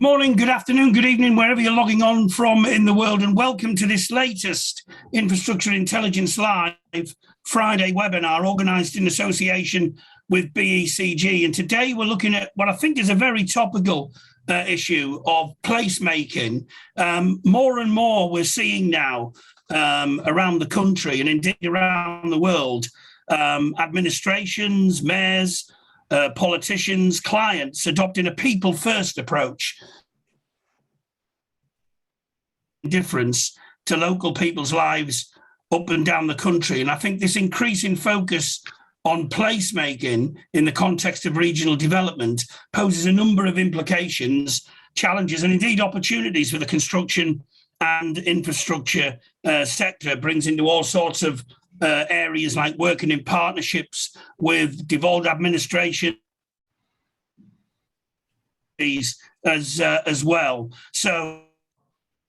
Good morning, good afternoon, good evening, wherever you're logging on from in the world, and welcome to this latest Infrastructure Intelligence Live Friday webinar organised in association with BECG. And today we're looking at what I think is a very topical issue of placemaking. More and more we're seeing now around the country and indeed around the world, administrations, mayors, politicians, clients adopting a people-first approach, difference to local people's lives up and down the country. And I think this increasing focus on placemaking in the context of regional development poses a number of implications, challenges, and indeed opportunities for the construction and infrastructure sector. It brings into all sorts of areas like working in partnerships with devolved administration as well. So,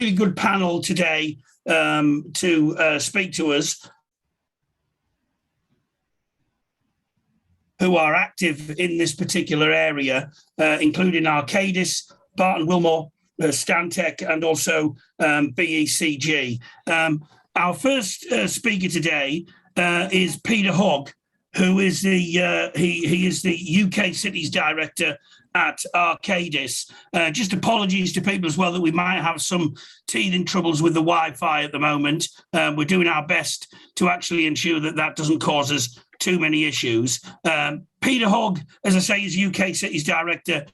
a really good panel today to speak to us, who are active in this particular area, including Arcadis, Barton Wilmore, Stantec, and also BECG. Our first speaker today is Peter Hogg, who is he is the UK Cities Director at Arcadis. Just apologies to people as well that we might have some teething troubles with the Wi-Fi at the moment. We're doing our best to actually ensure that that doesn't cause us too many issues. Peter Hogg, as I say, is UK Cities Director.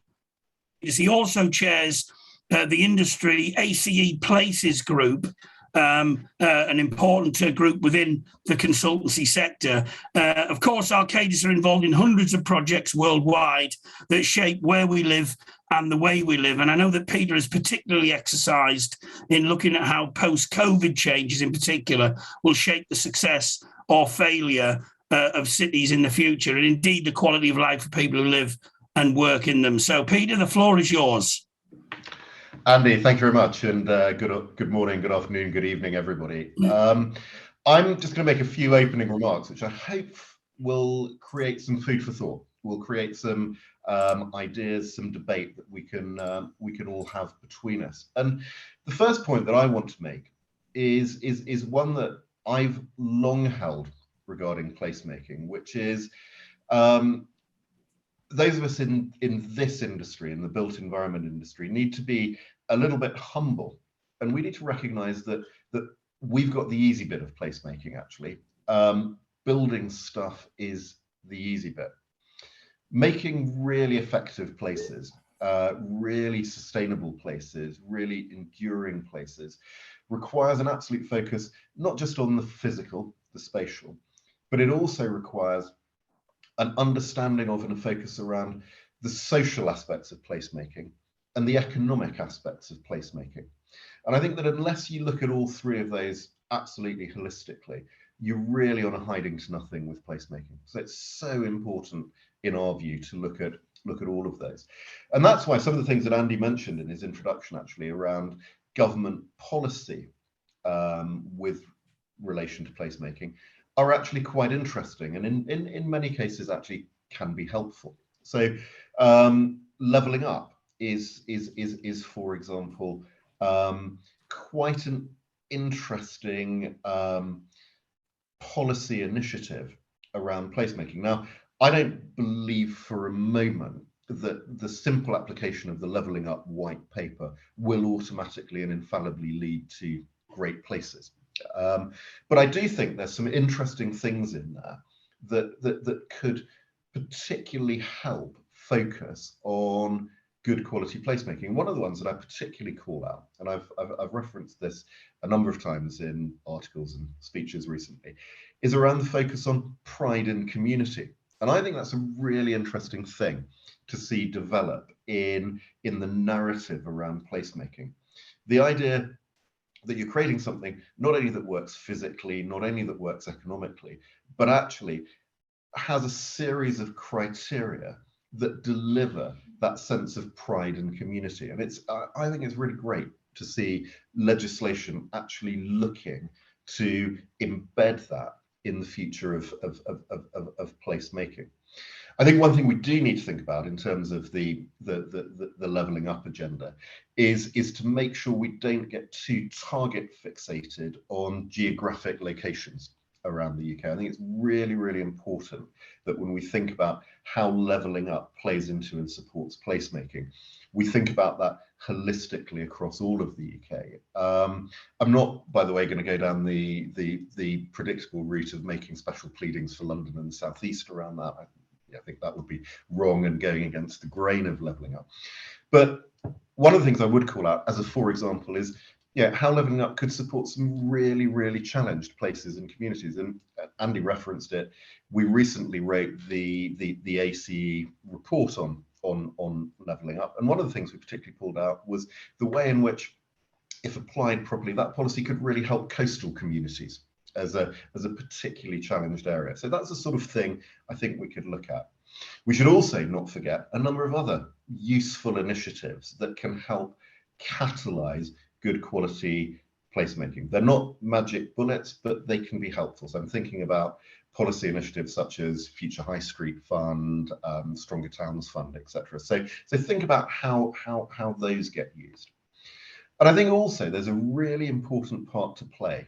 He also chairs the industry ACE Places Group, an important group within the consultancy sector. Of course, Arcadis are involved in hundreds of projects worldwide that shape where we live and the way we live. And I know that Peter is particularly exercised in looking at how post-COVID changes in particular will shape the success or failure of cities in the future, and indeed the quality of life for people who live and work in them. So, Peter, the floor is yours. Andy, thank you very much, and good morning, good afternoon, good evening, everybody. I'm just going to make a few opening remarks, which I hope will create some food for thought. Will create some ideas, some debate that we can all have between us. And the first point that I want to make is one that I've long held regarding placemaking, which is those of us in this industry, in the built environment industry, need to be a little bit humble, and we need to recognize that we've got the easy bit of placemaking. Actually, building stuff is the easy bit. Making really effective places, really sustainable places, really enduring places requires an absolute focus, not just on the physical, the spatial, but it also requires an understanding of and a focus around the social aspects of placemaking and the economic aspects of placemaking. And I think that unless you look at all three of those absolutely holistically, you're really on a hiding to nothing with placemaking. So it's so important, in our view, to look at all of those. And that's why some of the things that Andy mentioned in his introduction, actually, around government policy with relation to placemaking, are actually quite interesting, and in many cases actually can be helpful. So levelling up is for example quite an interesting policy initiative around placemaking. Now, I don't believe for a moment that the simple application of the levelling up white paper will automatically and infallibly lead to great places. But I do think there's some interesting things in there that could particularly help focus on good quality placemaking. One of the ones that I particularly call out, and I've referenced this a number of times in articles and speeches recently, is around the focus on pride in community. And I think that's a really interesting thing to see develop in the narrative around placemaking. The idea that you're creating something not only that works physically, not only that works economically, but actually has a series of criteria that deliver that sense of pride and community. And I think it's really great to see legislation actually looking to embed that in the future of placemaking. I think one thing we do need to think about in terms of the levelling up agenda is to make sure we don't get too target fixated on geographic locations around the UK. I think it's really, really important that when we think about how levelling up plays into and supports placemaking, we think about that holistically across all of the UK. I'm not, by the way, going to go down the predictable route of making special pleadings for London and the South East around that. I think that would be wrong and going against the grain of levelling up. But one of the things I would call out as a for example is how levelling up could support some really, really challenged places and communities. And Andy referenced it. We recently wrote the ACE report on levelling up. And one of the things we particularly pulled out was the way in which, if applied properly, that policy could really help coastal communities as a particularly challenged area. So that's the sort of thing I think we could look at. We should also not forget a number of other useful initiatives that can help catalyse good quality placemaking. They're not magic bullets, but they can be helpful. So I'm thinking about policy initiatives such as Future High Street Fund, Stronger Towns Fund, etc. So think about how those get used. And I think also there's a really important part to play,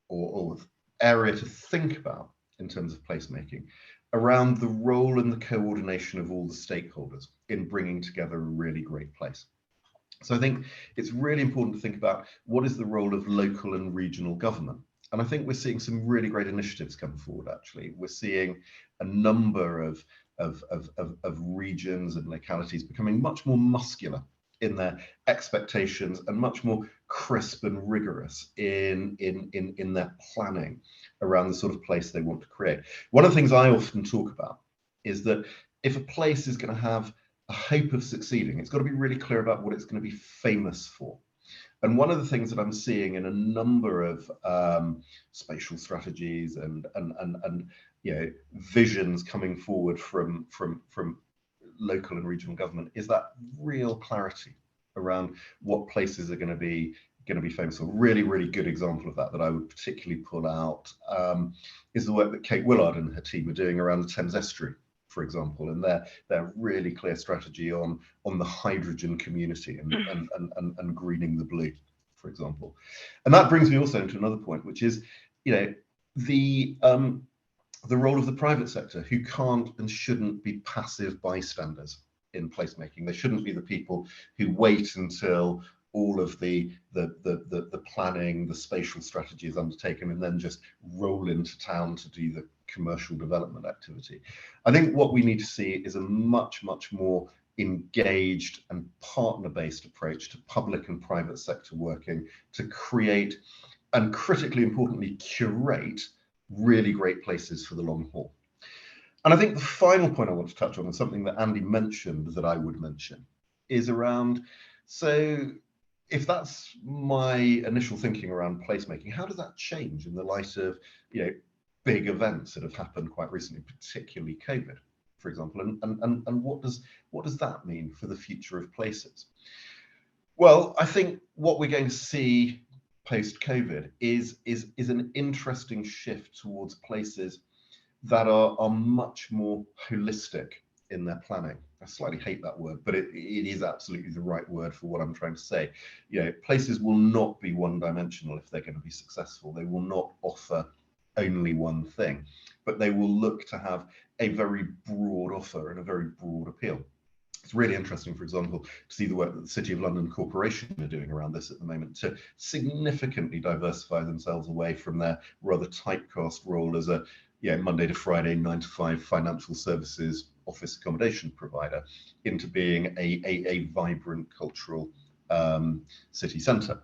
or area to think about in terms of placemaking, around the role and the coordination of all the stakeholders in bringing together a really great place. So I think it's really important to think about what is the role of local and regional government. And I think we're seeing some really great initiatives come forward, actually. We're seeing a number of regions and localities becoming much more muscular in their expectations and much more crisp and rigorous in their planning around the sort of place they want to create. One of the things I often talk about is that if a place is going to have a hope of succeeding, it's got to be really clear about what it's going to be famous for. And one of the things that I'm seeing in a number of spatial strategies and visions coming forward from local and regional government is that real clarity around what places are going to be famous. A really, really good example of that I would particularly pull out is the work that Kate Willard and her team are doing around the Thames Estuary, for example, and their really clear strategy on the hydrogen community and greening the blue, for example. And that brings me also into another point, which is the role of the private sector, who can't and shouldn't be passive bystanders in placemaking. They shouldn't be the people who wait until all of the planning, the spatial strategy is undertaken and then just roll into town to do the commercial development activity. I think what we need to see is a much, much more engaged and partner-based approach to public and private sector working to create and, critically importantly, curate really great places for the long haul. And I think the final point I want to touch on is something that Andy mentioned that I would mention is around, so if that's my initial thinking around placemaking, how does that change in the light of big events that have happened quite recently, particularly COVID, for example, and what does that mean for the future of places? Well, I think what we're going to see post-COVID is an interesting shift towards places that are much more holistic in their planning. I slightly hate that word, but it is absolutely the right word for what I'm trying to say. Places will not be one-dimensional if they're going to be successful. They will not offer only one thing, but they will look to have a very broad offer and a very broad appeal. It's really interesting, for example, to see the work that the City of London Corporation are doing around this at the moment to significantly diversify themselves away from their rather typecast role as a Monday to Friday 9 to 5 financial services office accommodation provider into being a vibrant cultural city centre.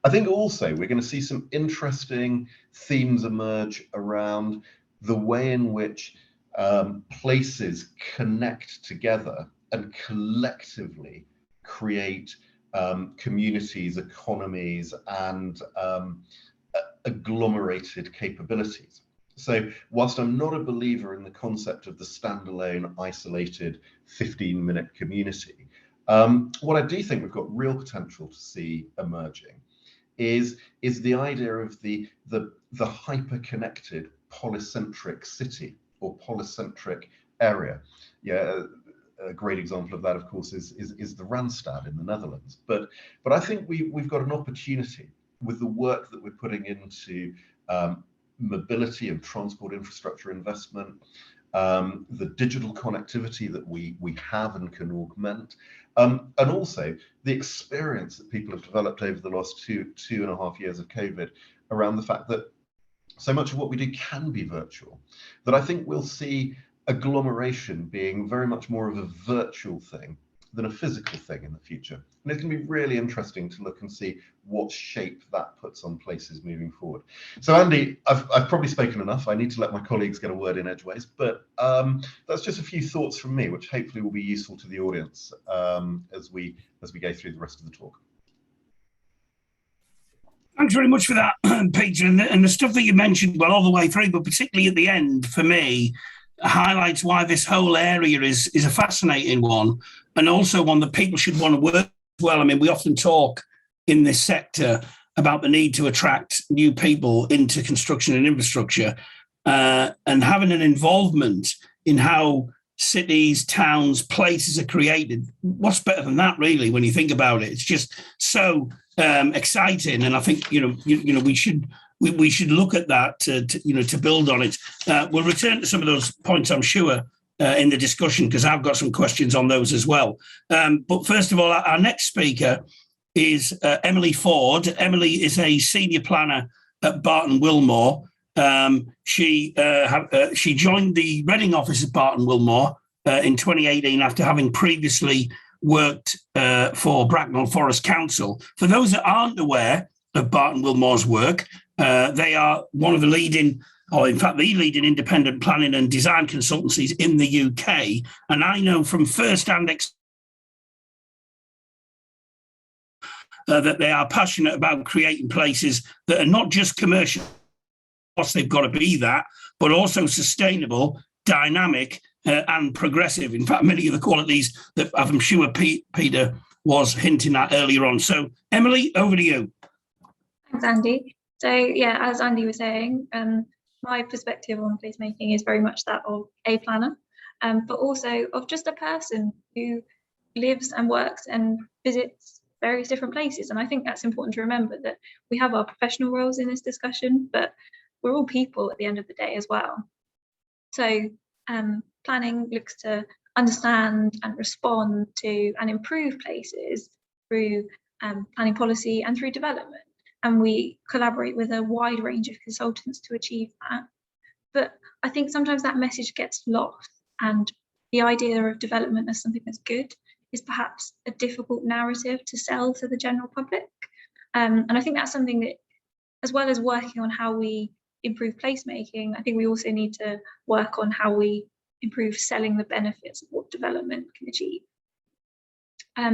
I think also we're going to see some interesting themes emerge around the way in which places connect together and collectively create communities, economies, and agglomerated capabilities. So whilst I'm not a believer in the concept of the standalone, isolated 15-minute community, what I do think we've got real potential to see emerging is the idea of the hyper-connected polycentric city or polycentric area. Yeah, a great example of that, of course, is the Randstad in the Netherlands. But I think we've got an opportunity with the work that we're putting into mobility and transport infrastructure investment, the digital connectivity that we have and can augment, and also the experience that people have developed over the last two and a half years of COVID around the fact that so much of what we do can be virtual, that I think we'll see agglomeration being very much more of a virtual thing than a physical thing in the future. And it's going to be really interesting to look and see what shape that puts on places moving forward. So Andy, I've probably spoken enough. I need to let my colleagues get a word in edgeways, but that's just a few thoughts from me, which hopefully will be useful to the audience as we go through the rest of the talk. Thanks very much for that, Peter. And the stuff that you mentioned, well, all the way through, but particularly at the end, for me, highlights why this whole area is a fascinating one, and also one that people should want to work as well. I mean, we often talk in this sector about the need to attract new people into construction and infrastructure, and having an involvement in how cities, towns, places are created. What's better than that, really, when you think about it? It's just so exciting, and I think we should look at that to build on it. We'll return to some of those points, I'm sure, in the discussion, because I've got some questions on those as well. But first of all, our next speaker is Emily Ford. Emily is a senior planner at Barton Wilmore. She joined the Reading office at Barton Wilmore in 2018 after having previously worked for Bracknell Forest Council. For those that aren't aware of Barton Wilmore's work, they are one of the leading, or in fact the leading independent planning and design consultancies in the UK. And I know from first-hand experience that they are passionate about creating places that are not just commercial, of course they've got to be that, but also sustainable, dynamic, and progressive. In fact, many of the qualities that I'm sure Peter was hinting at earlier on. So, Emily, over to you. Thanks, Andy. So, yeah, as Andy was saying, my perspective on placemaking is very much that of a planner, but also of just a person who lives and works and visits various different places. And I think that's important to remember, that we have our professional roles in this discussion, but we're all people at the end of the day as well. So planning looks to understand and respond to and improve places through planning policy and through development. And we collaborate with a wide range of consultants to achieve that. But I think sometimes that message gets lost, and the idea of development as something that's good is perhaps a difficult narrative to sell to the general public. And I think that's something that, as well as working on how we improve placemaking, I think we also need to work on how we improve selling the benefits of what development can achieve.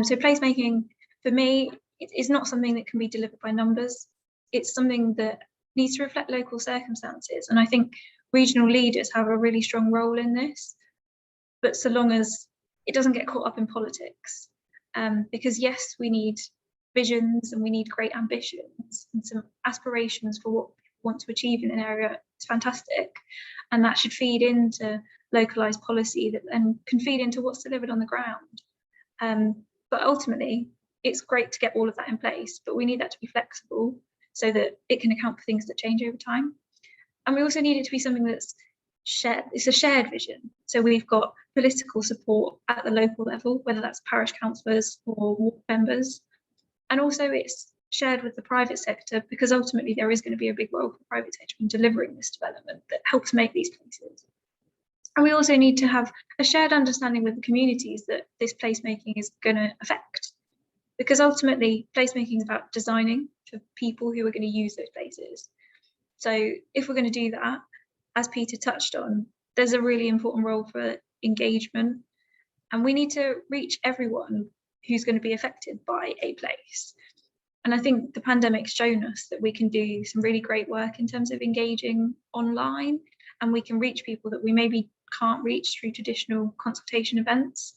So placemaking, for me, it's not something that can be delivered by numbers. It's something that needs to reflect local circumstances. And I think regional leaders have a really strong role in this, but so long as it doesn't get caught up in politics. Because yes, we need visions and we need great ambitions and some aspirations for what we want to achieve in an area. It's fantastic. And that should feed into localized policy that then can feed into what's delivered on the ground. But ultimately, it's great to get all of that in place, but we need that to be flexible so that it can account for things that change over time. And we also need it to be something that's shared. It's a shared vision. So we've got political support at the local level, whether that's parish councillors or ward members. And also it's shared with the private sector, because ultimately there is going to be a big role for the private sector in delivering this development that helps make these places. And we also need to have a shared understanding with the communities that this placemaking is going to affect. Because ultimately, placemaking is about designing for people who are going to use those places. So if we're going to do that, as Peter touched on, there's a really important role for engagement. And we need to reach everyone who's going to be affected by a place. And I think the pandemic's shown us that we can do some really great work in terms of engaging online, and we can reach people that we maybe can't reach through traditional consultation events.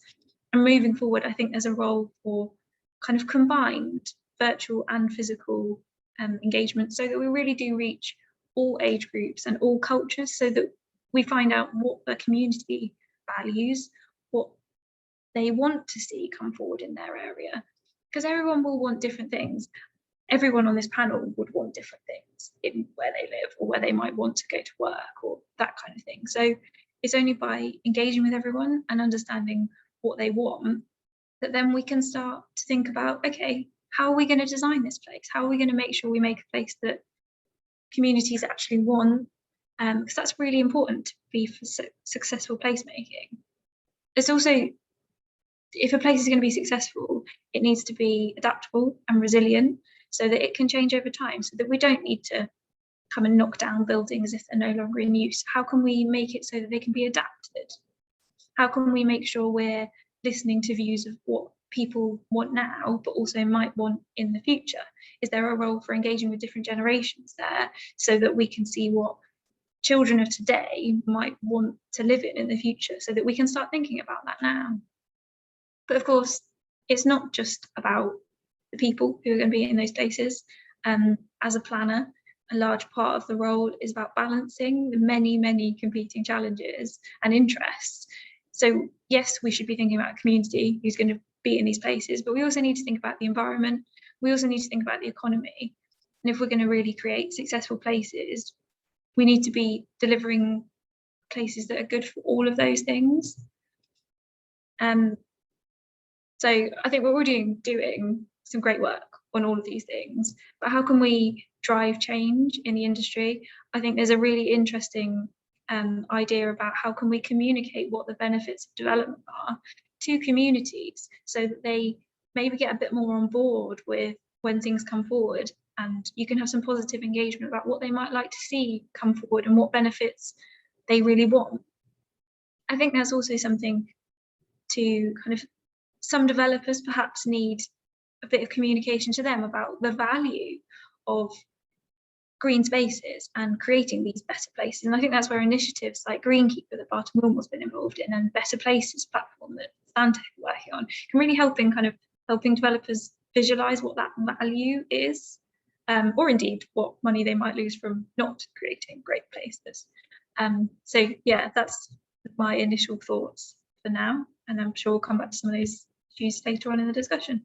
And moving forward, I think there's a role for kind of combined virtual and physical engagement, so that we really do reach all age groups and all cultures, so that we find out what the community values, what they want to see come forward in their area, because everyone will want different things. Everyone on this panel would want different things in where they live or where they might want to go to work or that kind of thing. So it's only by engaging with everyone and understanding what they want that then we can start to think about, okay, how are we going to design this place? How are we going to make sure we make a place that communities actually want? Because that's really important to be for successful placemaking. It's also, if a place is going to be successful, it needs to be adaptable and resilient so that it can change over time, so that we don't need to come and knock down buildings if they're no longer in use. How can we make it so that they can be adapted? How can we make sure we're listening to views of what people want now, but also might want in the future? Is there a role for engaging with different generations there, so that we can see what children of today might want to live in the future, so that we can start thinking about that now? But of course, it's not just about the people who are going to be in those places. As a planner, a large part of the role is about balancing the many competing challenges and interests. So yes, we should be thinking about a community who's going to be in these places, but we also need to think about the environment. We also need to think about the economy. And if we're going to really create successful places, we need to be delivering places that are good for all of those things. So I think we're already doing some great work on all of these things, but how can we drive change in the industry? I think there's a really interesting idea about how can we communicate what the benefits of development are to communities, so that they maybe get a bit more on board with when things come forward, and you can have some positive engagement about what they might like to see come forward and what benefits they really want. I think there's also something to kind of, some developers perhaps need a bit of communication to them about the value of green spaces and creating these better places. And I think that's where initiatives like Greenkeeper that Barton Wilmore's been involved in, and Better Places platform that Stantec are working on, can really help in kind of helping developers visualize what that value is, or indeed what money they might lose from not creating great places. So yeah, that's my initial thoughts for now, and I'm sure we'll come back to some of those issues later on in the discussion.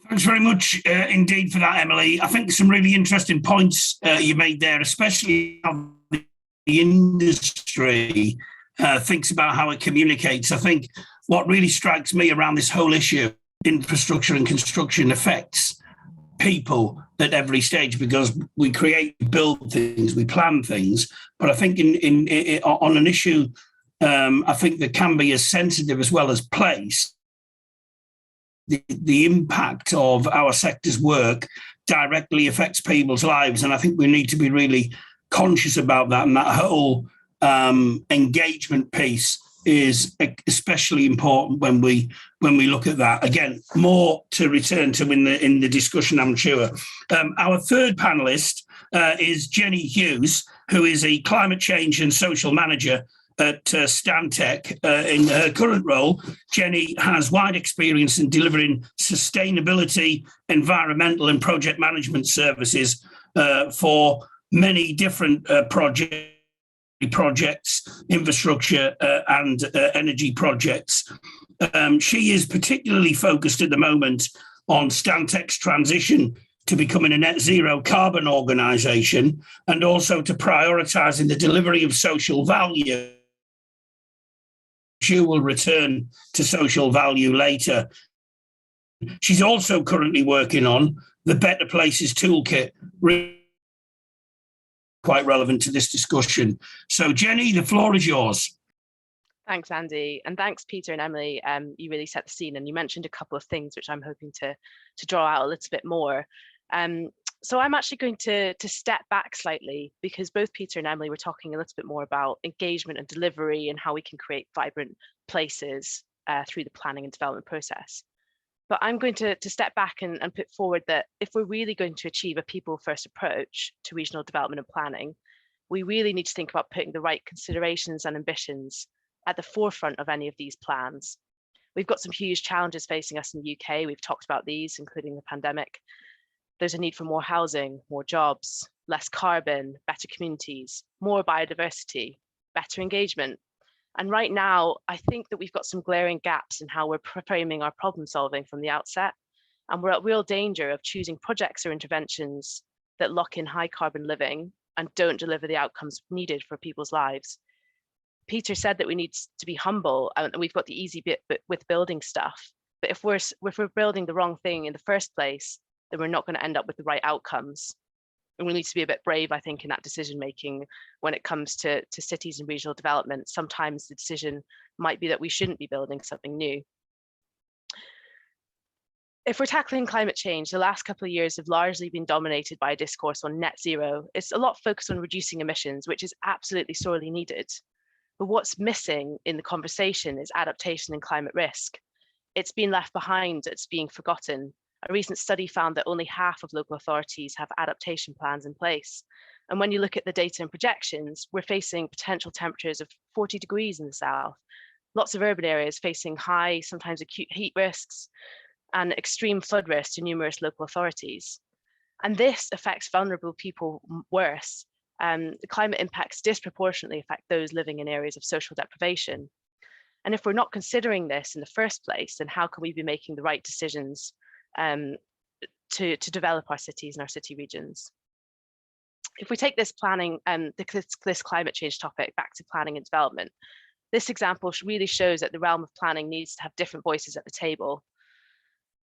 Thanks very much indeed for that, Emily. I think some really interesting points you made there, especially how the industry thinks about how it communicates. I think what really strikes me around this whole issue, infrastructure and construction, affects people at every stage, because we create, build things, we plan things. But I think on an issue, I think that can be as sensitive as well as place. The impact of our sector's work directly affects people's lives, and I think we need to be really conscious about that. And that whole engagement piece is especially important when we look at that. Again, more to return to in the discussion, I'm sure. Our third panelist is Jenny Hughes, who is a climate change and social manager at Stantec. In her current role, Jenny has wide experience in delivering sustainability, environmental and project management services for many different projects, infrastructure and energy projects. She is particularly focused at the moment on Stantec's transition to becoming a net zero carbon organisation, and also to prioritising the delivery of social value. She will return to social value later. She's also currently working on the Better Places Toolkit, quite relevant to this discussion. So Jenny, the floor is yours. Thanks, Andy, and thanks, Peter and Emily. You really set the scene, and you mentioned a couple of things which I'm hoping to draw out a little bit more. So I'm actually going to step back slightly, because both Peter and Emily were talking a little bit more about engagement and delivery and how we can create vibrant places through the planning and development process. But I'm going to step back and put forward that if we're really going to achieve a people-first approach to regional development and planning, we really need to think about putting the right considerations and ambitions at the forefront of any of these plans. We've got some huge challenges facing us in the UK. We've talked about these, including the pandemic. There's a need for more housing, more jobs, less carbon, better communities, more biodiversity, better engagement. And right now, I think that we've got some glaring gaps in how we're framing our problem solving from the outset. And we're at real danger of choosing projects or interventions that lock in high carbon living and don't deliver the outcomes needed for people's lives. Peter said that we need to be humble, and we've got the easy bit with building stuff. But if we're building the wrong thing in the first place, then we're not going to end up with the right outcomes. And we need to be a bit brave, I think, in that decision making when it comes to cities and regional development. Sometimes the decision might be that we shouldn't be building something new. If we're tackling climate change, the last couple of years have largely been dominated by a discourse on net zero. It's a lot focused on reducing emissions, which is absolutely sorely needed. But what's missing in the conversation is adaptation and climate risk. It's been left behind, it's being forgotten. A recent study found that only half of local authorities have adaptation plans in place. And when you look at the data and projections, we're facing potential temperatures of 40 degrees in the south, lots of urban areas facing high, sometimes acute heat risks, and extreme flood risks to numerous local authorities. And this affects vulnerable people worse. The climate impacts disproportionately affect those living in areas of social deprivation. And if we're not considering this in the first place, then how can we be making the right decisions to develop our cities and our city regions? If we take this planning and this climate change topic back to planning and development, this example really shows that the realm of planning needs to have different voices at the table.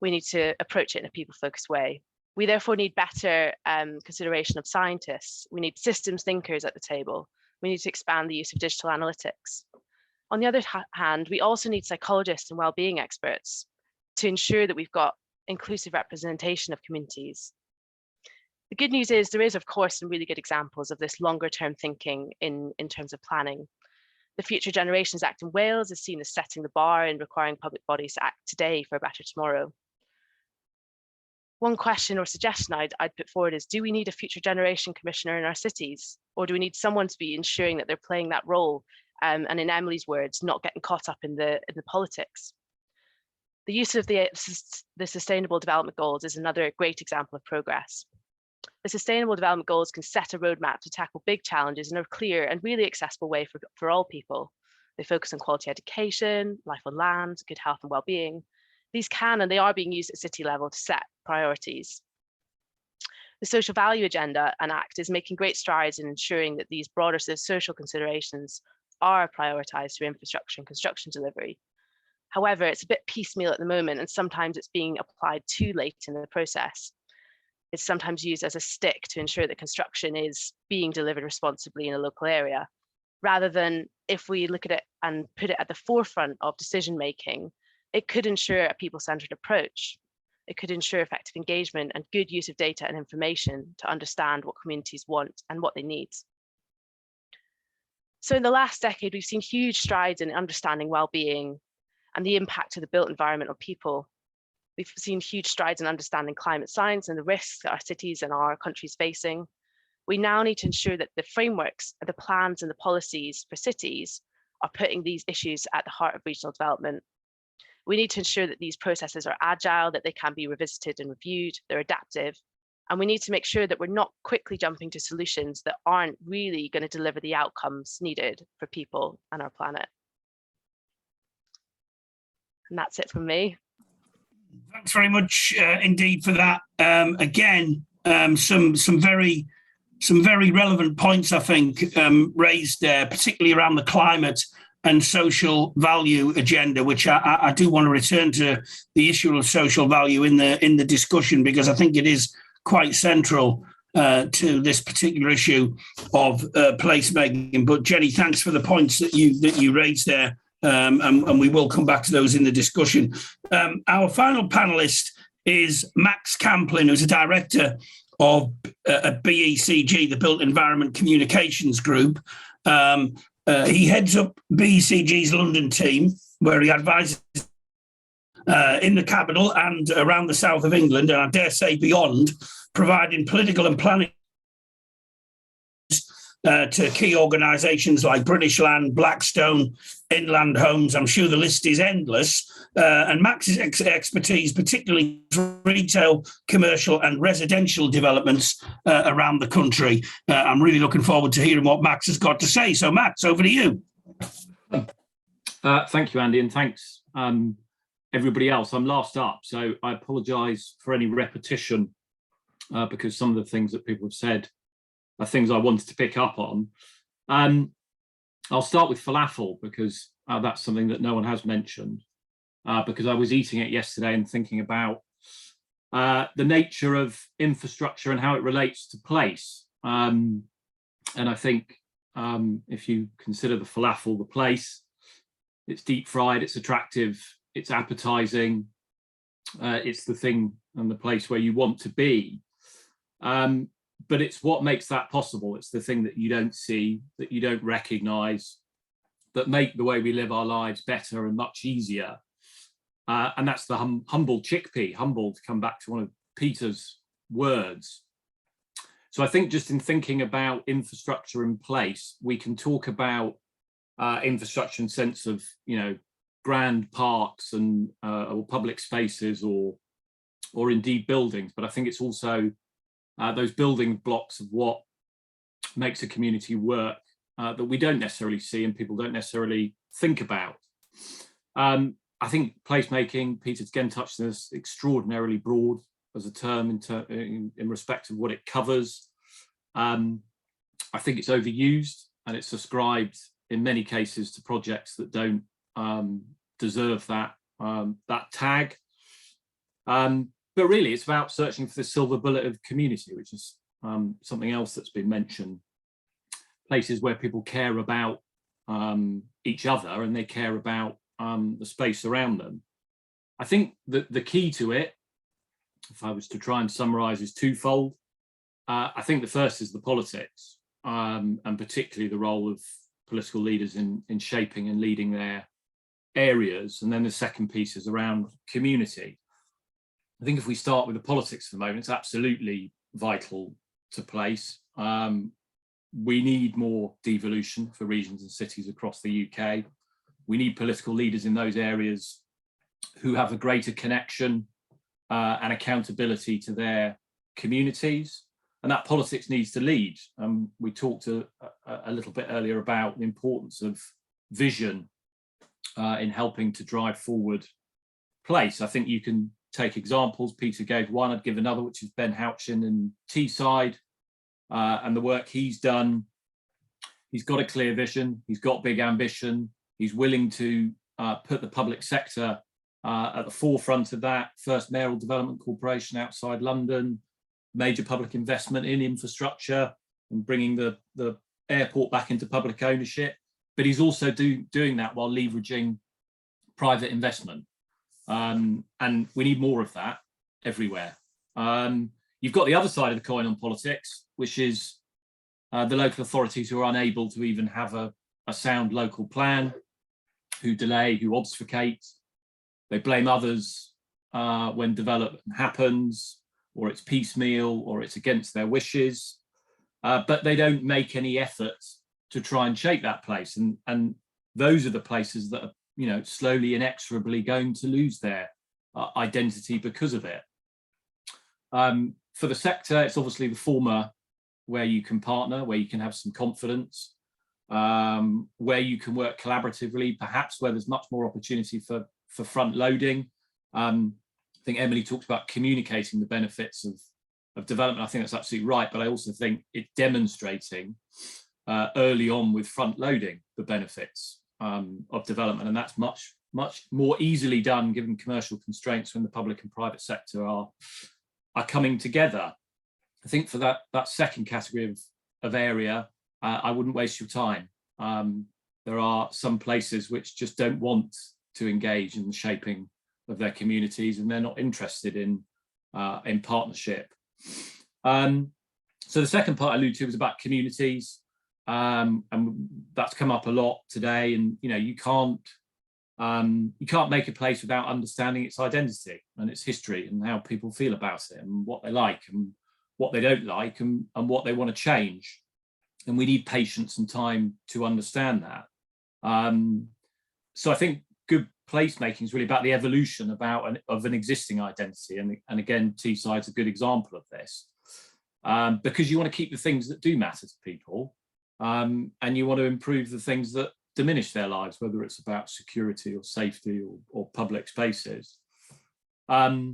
We need to approach it in a people-focused way. We therefore need better consideration of scientists. We need systems thinkers at the table. We need to expand the use of digital analytics. On the other hand, we also need psychologists and well-being experts to ensure that we've got inclusive representation of communities. The good news is there is, of course, some really good examples of this longer-term thinking in terms of planning. The Future Generations Act in Wales is seen as setting the bar and requiring public bodies to act today for a better tomorrow. One question or suggestion I'd put forward is, do we need a future generation commissioner in our cities? Or do we need someone to be ensuring that they're playing that role? And in Emily's words, not getting caught up in the politics. The use of the Sustainable Development Goals is another great example of progress. The Sustainable Development Goals can set a roadmap to tackle big challenges in a clear and really accessible way for all people. They focus on quality education, life on land, good health and well-being. These can and they are being used at city level to set priorities. The Social Value Agenda and Act is making great strides in ensuring that these broader social considerations are prioritised through infrastructure and construction delivery. However, it's a bit piecemeal at the moment, and sometimes it's being applied too late in the process. It's sometimes used as a stick to ensure that construction is being delivered responsibly in a local area, rather than if we look at it and put it at the forefront of decision making, it could ensure a people-centered approach. It could ensure effective engagement and good use of data and information to understand what communities want and what they need. So in the last decade, we've seen huge strides in understanding well-being and the impact of the built environment on people. We've seen huge strides in understanding climate science and the risks that our cities and our countries facing. We now need to ensure that the frameworks, the plans and the policies for cities are putting these issues at the heart of regional development. We need to ensure that these processes are agile, that they can be revisited and reviewed, they're adaptive. And we need to make sure that we're not quickly jumping to solutions that aren't really going to deliver the outcomes needed for people and our planet. And that's it from me. Thanks very much indeed for that. Again, some very relevant points, I think, raised there, particularly around the climate and social value agenda, which I do want to return to the issue of social value in the discussion, because I think it is quite central to this particular issue of placemaking. But Jenny, thanks for the points that you raised there, and we will come back to those in the discussion. Our final panelist is Max Camplin, who's a director of BECG, the Built Environment Communications Group. He heads up BECG's London team, where he advises in the capital and around the south of England, and I dare say beyond, providing political and planning to key organisations like British Land, Blackstone, Inland Homes. I'm sure the list is endless. And Max's expertise, particularly retail, commercial and residential developments around the country. I'm really looking forward to hearing what Max has got to say. So Max, over to you. Thank you, Andy, and thanks everybody else. I'm last up, so I apologise for any repetition because some of the things that people have said are things I wanted to pick up on. I'll start with falafel because that's something that no one has mentioned, because I was eating it yesterday and thinking about the nature of infrastructure and how it relates to place. And I think if you consider the falafel the place, it's deep fried, it's attractive, it's appetizing, it's the thing and the place where you want to be. But it's what makes that possible. It's the thing that you don't see, that you don't recognize, that make the way we live our lives better and much easier. And that's the humble chickpea, humble, to come back to one of Peter's words. So I think just in thinking about infrastructure in place, we can talk about infrastructure in sense of, grand parks and or public spaces or indeed buildings. But I think it's also those building blocks of what makes a community work that we don't necessarily see and people don't necessarily think about. I think placemaking, Peter again touched on this, extraordinarily broad as a term in respect of what it covers. I think it's overused and it's ascribed in many cases to projects that don't deserve that tag. But really, it's about searching for the silver bullet of community, which is something else that's been mentioned. Places where people care about each other and they care about the space around them. I think that the key to it, if I was to try and summarise, is twofold. I think the first is the politics, and particularly the role of political leaders in shaping and leading their areas. And then the second piece is around community. I think if we start with the politics for the moment, it's absolutely vital to place. We need more devolution for regions and cities across the UK. We need political leaders in those areas who have a greater connection and accountability to their communities. And that politics needs to lead. We talked a little bit earlier about the importance of vision in helping to drive forward place. I think you can take examples. Peter gave one, I'd give another, which is Ben Houchin and Teesside and the work he's done. He's got a clear vision, he's got big ambition, he's willing to put the public sector at the forefront of that. First mayoral development corporation outside London, major public investment in infrastructure and bringing the airport back into public ownership. But he's also doing that while leveraging private investment. And we need more of that everywhere. You've got the other side of the coin on politics, which is the local authorities who are unable to even have a sound local plan, who delay, who obfuscate. They blame others when development happens, or it's piecemeal, or it's against their wishes. But they don't make any effort to try and shape that place. And those are the places that are, slowly, inexorably going to lose their identity because of it. For the sector, it's obviously the former, where you can partner, where you can have some confidence, where you can work collaboratively, perhaps where there's much more opportunity for front loading. I think Emily talked about communicating the benefits of development. I think that's absolutely right, but I also think it's demonstrating early on with front loading the benefits of development, and that's much more easily done given commercial constraints when the public and private sector are coming together. I think for that second category of area, I wouldn't waste your time. There are some places which just don't want to engage in the shaping of their communities, and they're not interested in partnership. So the second part I alluded to was about communities, and that's come up a lot today. And you can't make a place without understanding its identity and its history and how people feel about it and what they like and what they don't like and what they want to change. and we need patience and time to understand that. So I think good placemaking is really about the evolution of an existing identity, and again, Teesside's a good example of this, because you want to keep the things that do matter to people, and you want to improve the things that diminish their lives, whether it's about security or safety or public spaces. I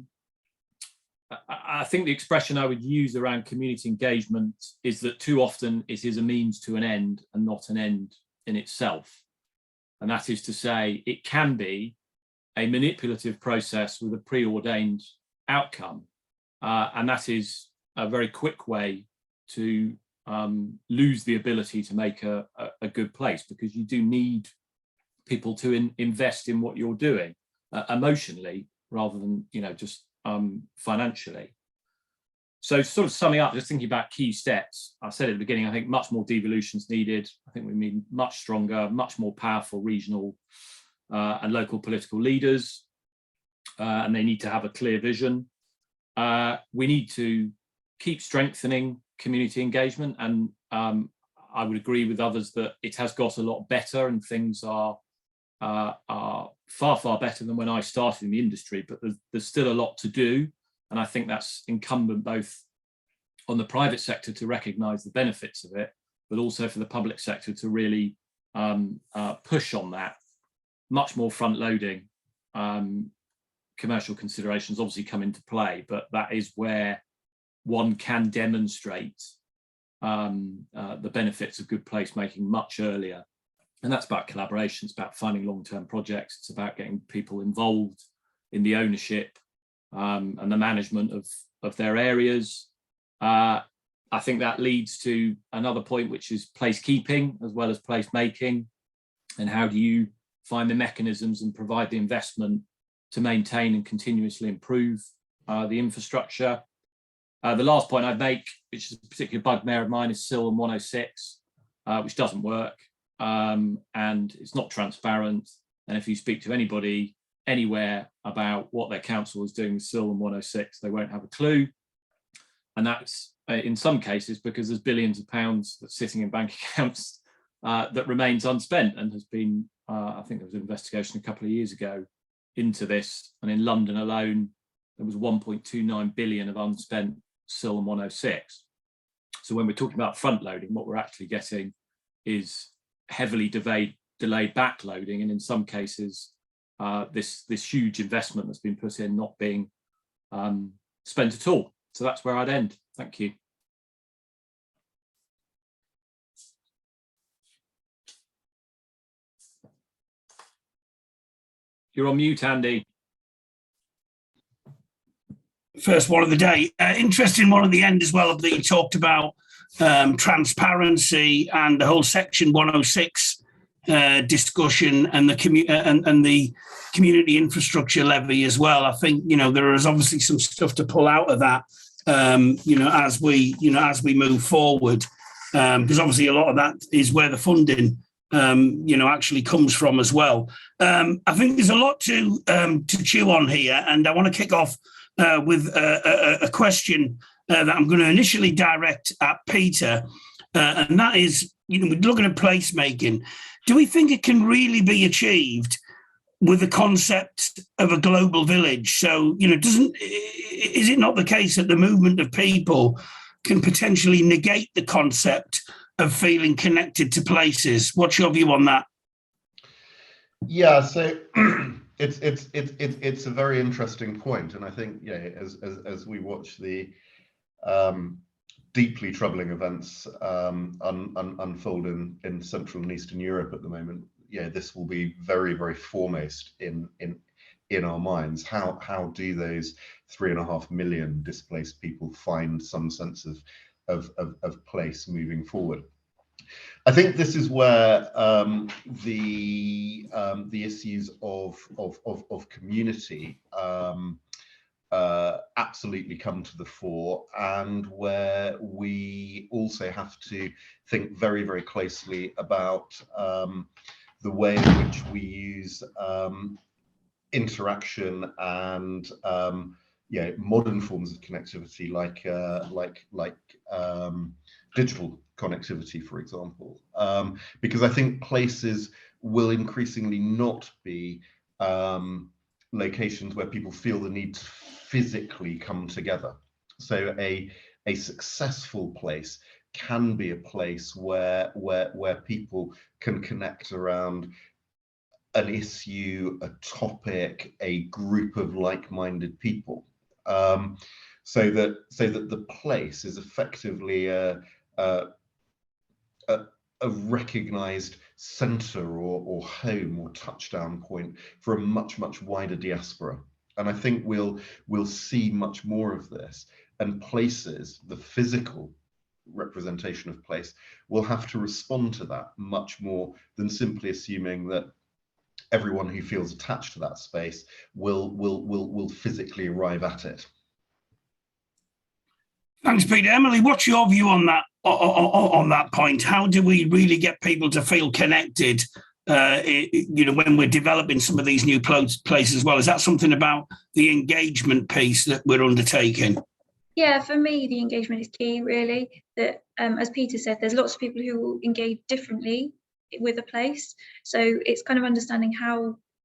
think the expression I would use around community engagement is that too often it is a means to an end and not an end in itself. And that is to say, it can be a manipulative process with a preordained outcome. And that is a very quick way to lose the ability to make a good place, because you do need people to invest in what you're doing emotionally rather than, just financially. So sort of summing up, just thinking about key steps, I said at the beginning, I think much more devolution is needed. I think we need much stronger, much more powerful regional and local political leaders, and they need to have a clear vision. We need to keep strengthening community engagement, and I would agree with others that it has got a lot better, and things are far, far better than when I started in the industry, but there's still a lot to do. And I think that's incumbent both on the private sector to recognise the benefits of it, but also for the public sector to really push on that. Much more front-loading. Commercial considerations obviously come into play, but that is where one can demonstrate the benefits of good placemaking much earlier. And that's about collaboration, it's about finding long-term projects, it's about getting people involved in the ownership and the management of their areas. I think that leads to another point, which is placekeeping as well as placemaking, and how do you find the mechanisms and provide the investment to maintain and continuously improve the infrastructure. The last point I'd make, which is a particular bugbear of mine, is SIL and 106, which doesn't work, and it's not transparent. And if you speak to anybody anywhere about what their council is doing with SIL and 106, they won't have a clue. And that's in some cases because there's billions of pounds that's sitting in bank accounts that remains unspent, and has been, I think there was an investigation a couple of years ago into this, and in London alone, there was 1.29 billion of unspent SIL and 106. So when we're talking about front loading, what we're actually getting is heavily delayed backloading, and in some cases, this huge investment that's been put in not being spent at all. So that's where I'd end. Thank you. You're on mute, Andy. First one of the day. Interesting one at the end as well, that you talked about transparency and the whole Section 106 discussion, and the community infrastructure levy as well. I think there is obviously some stuff to pull out of that as we move forward, because obviously a lot of that is where the funding actually comes from as well. I think there's a lot to chew on here, and I want to kick off with a question that I'm going to initially direct at Peter, and that is, we're looking at placemaking. Do we think it can really be achieved with the concept of a global village? So, is it not the case that the movement of people can potentially negate the concept of feeling connected to places? What's your view on that? Yeah, so it's a very interesting point, and I think as we watch the deeply troubling events unfold in Central and Eastern Europe at the moment, this will be very, very foremost in our minds. How do those 3.5 million displaced people find some sense of place moving forward? I think this is where the issues of community absolutely come to the fore, and where we also have to think very, very closely about the way in which we use interaction and modern forms of connectivity like digital connectivity, for example, because I think places will increasingly not be locations where people feel the need to physically come together. So a successful place can be a place where people can connect around an issue, a topic, a group of like-minded people, so that the place is effectively a recognized center or home or touchdown point for a much wider diaspora. And I think we'll see much more of this, and places, the physical representation of place, will have to respond to that much more than simply assuming that everyone who feels attached to that space will physically arrive at it. Thanks, Peter. Emily, what's your view on that point? How do we really get people to feel connected, when we're developing some of these new places as well? Is that something about the engagement piece that we're undertaking? Yeah, for me, the engagement is key, really. That, as Peter said, there's lots of people who will engage differently with a place. So it's kind of understanding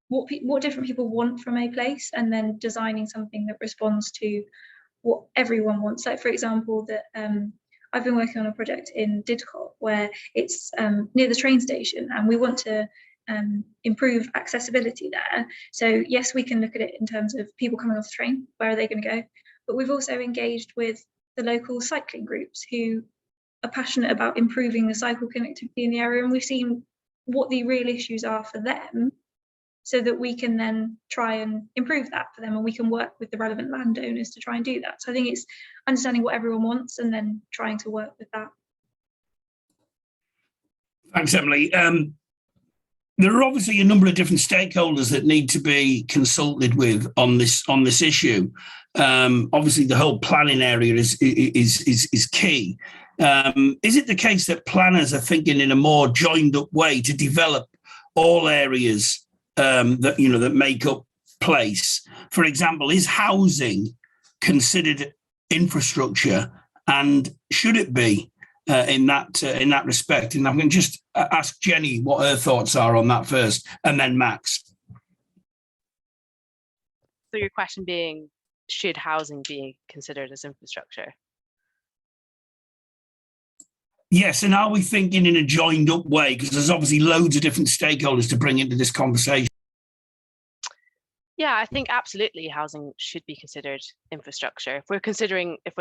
what different people want from a place, and then designing something that responds to what everyone wants. Like, for example, that I've been working on a project in Didcot where it's near the train station, and we want to improve accessibility there. So yes, we can look at it in terms of people coming off the train, where are they going to go? But we've also engaged with the local cycling groups who are passionate about improving the cycle connectivity in the area, and we've seen what the real issues are for them, so that we can then try and improve that for them, and we can work with the relevant landowners to try and do that. So I think it's understanding what everyone wants and then trying to work with that. Thanks, Emily. There are obviously a number of different stakeholders that need to be consulted with on this issue. Obviously, the whole planning area is key. Is it the case that planners are thinking in a more joined up way to develop all areas that make up place? For example, is housing considered infrastructure, and should it be in that respect? And I'm going to just ask Jenny what her thoughts are on that first, and then Max. So your question being, should housing be considered as infrastructure? Yes, and are we thinking in a joined up way? Because there's obviously loads of different stakeholders to bring into this conversation. Yeah, I think absolutely housing should be considered infrastructure. If we're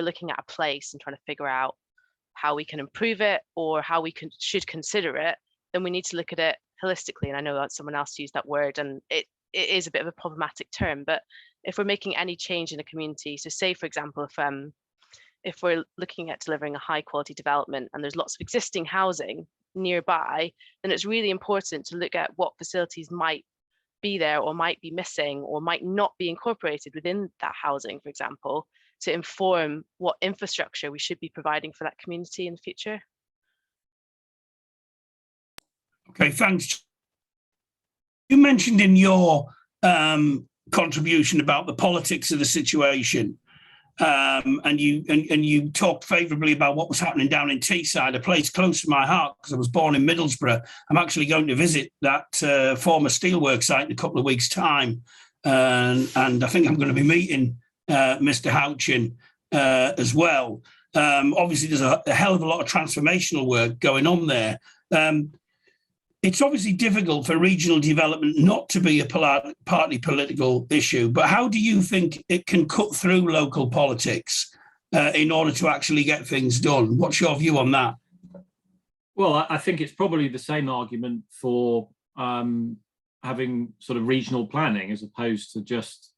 looking at a place and trying to figure out how we can improve it or how we should consider it, then we need to look at it holistically. And I know that someone else used that word, and it is a bit of a problematic term, but if we're making any change in a community, so say, for example, if we're looking at delivering a high quality development and there's lots of existing housing nearby, then it's really important to look at what facilities might be there or might be missing or might not be incorporated within that housing, for example, to inform what infrastructure we should be providing for that community in the future. Okay, thanks. You mentioned in your contribution about the politics of the situation. And you talked favourably about what was happening down in Teesside, a place close to my heart because I was born in Middlesbrough. I'm actually going to visit that former steelworks site in a couple of weeks' time, and I think I'm going to be meeting Mr. Houchin as well. Obviously, there's a hell of a lot of transformational work going on there. It's obviously difficult for regional development not to be a partly political issue, but how do you think it can cut through local politics in order to actually get things done? What's your view on that? Well, I think it's probably the same argument for having sort of regional planning as opposed to just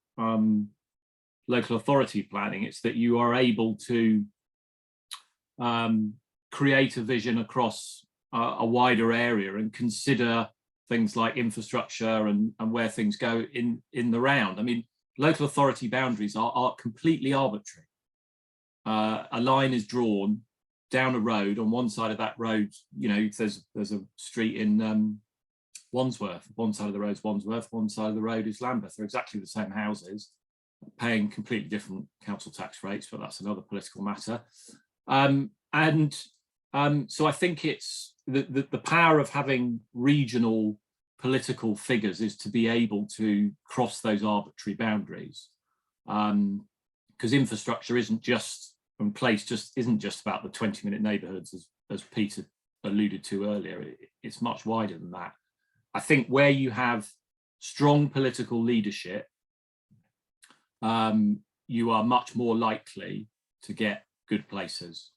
local authority planning. It's that you are able to create a vision across a wider area and consider things like infrastructure and where things go in the round. I mean, local authority boundaries are completely arbitrary. A line is drawn down a road. On one side of that road, there's a street in Wandsworth. One side of the road is Wandsworth, one side of the road is Lambeth. They're exactly the same houses, paying completely different council tax rates, but that's another political matter. And So I think it's the power of having regional political figures is to be able to cross those arbitrary boundaries, because infrastructure isn't just about the 20-minute neighbourhoods, as Peter alluded to earlier. It's much wider than that. I think where you have strong political leadership, you are much more likely to get good places.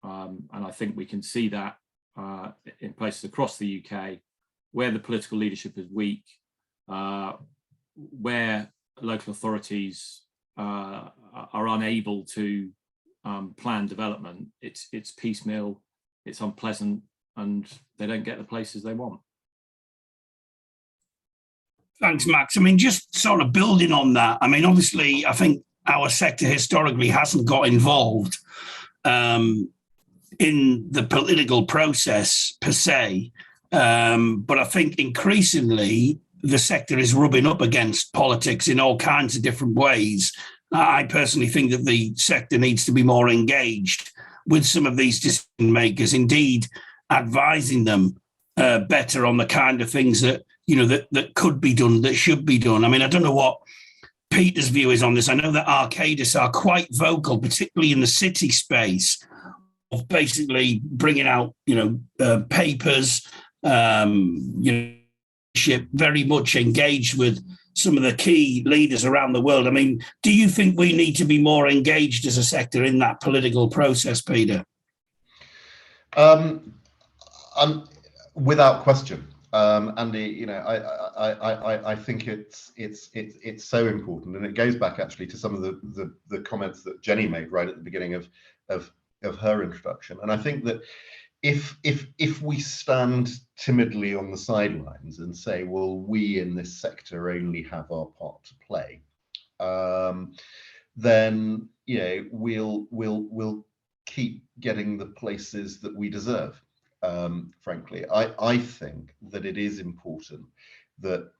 And I think we can see that in places across the UK where the political leadership is weak, where local authorities are unable to plan development. It's piecemeal, it's unpleasant, and they don't get the places they want. Thanks, Max. I mean, just sort of building on that, I mean, obviously, I think our sector historically hasn't got involved in the political process per se, but I think increasingly the sector is rubbing up against politics in all kinds of different ways. I personally think that the sector needs to be more engaged with some of these decision makers, indeed advising them better on the kind of things that, you know, that could be done, that should be done. I mean, I don't know what Peter's view is on this. I know that Arcadis are quite vocal, particularly in the city space, of basically bringing out, papers, very much engaged with some of the key leaders around the world. I mean, do you think we need to be more engaged as a sector in that political process, Peter? Without question, Andy. I think it's so important, and it goes back actually to some of the comments that Jenny made right at the beginning of her introduction. And I think that if we stand timidly on the sidelines and say, well, we in this sector only have our part to play, then we'll keep getting the places that we deserve. Frankly, I think that it is important that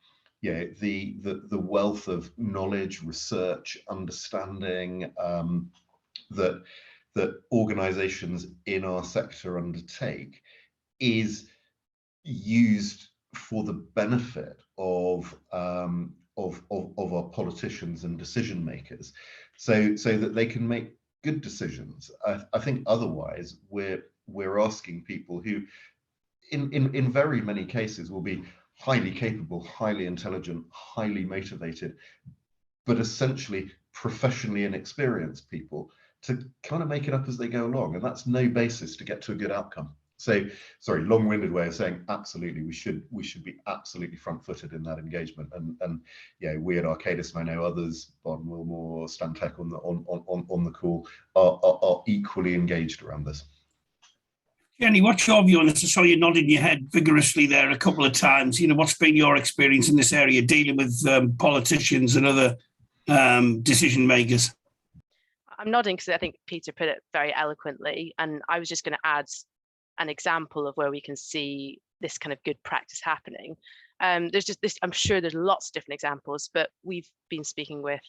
the wealth of knowledge, research, understanding that organizations in our sector undertake is used for the benefit of our politicians and decision makers, so that they can make good decisions. I think otherwise we're asking people who in very many cases will be highly capable, highly intelligent, highly motivated, but essentially professionally inexperienced people to kind of make it up as they go along, and that's no basis to get to a good outcome. So, sorry, long-winded way of saying absolutely we should be absolutely front-footed in that engagement, and we at Arcadis, and I know others, Barton Wilmore, Stantec on the call, are equally engaged around this. Jenny, what's your view on this? I saw you nodding your head vigorously there a couple of times. What's been your experience in this area dealing with politicians and other decision makers? I'm nodding because I think Peter put it very eloquently, and I was just going to add an example of where we can see this kind of good practice happening. There's just this, I'm sure there's lots of different examples, but we've been speaking with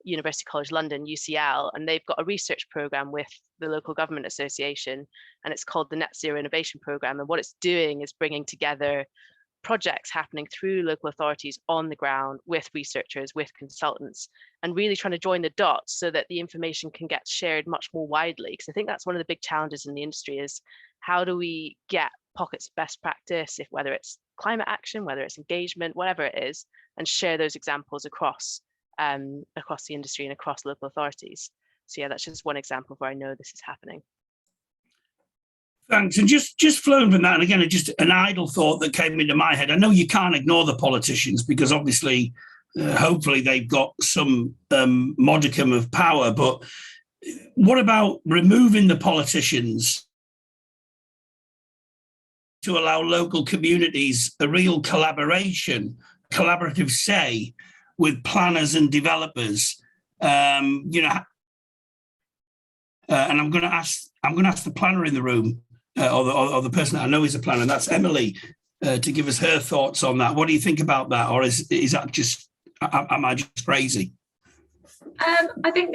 University College London, UCL, and they've got a research program with the local government association, and it's called the Net Zero Innovation Program. And what it's doing is bringing together projects happening through local authorities on the ground with researchers, with consultants, and really trying to join the dots so that the information can get shared much more widely. Because I think that's one of the big challenges in the industry is how do we get pockets of best practice, whether it's climate action, whether it's engagement, whatever it is, and share those examples across the industry and across local authorities. So yeah, that's just one example where I know this is happening. Thanks. And just flowing from that, and again, just an idle thought that came into my head. I know you can't ignore the politicians because obviously, hopefully they've got some modicum of power, but what about removing the politicians to allow local communities a real collaborative say with planners and developers? And I'm going to ask the planner in the room, or the person that I know is a planner, and that's Emily, to give us her thoughts on that. What do you think about that, or is that just, am I just crazy? I think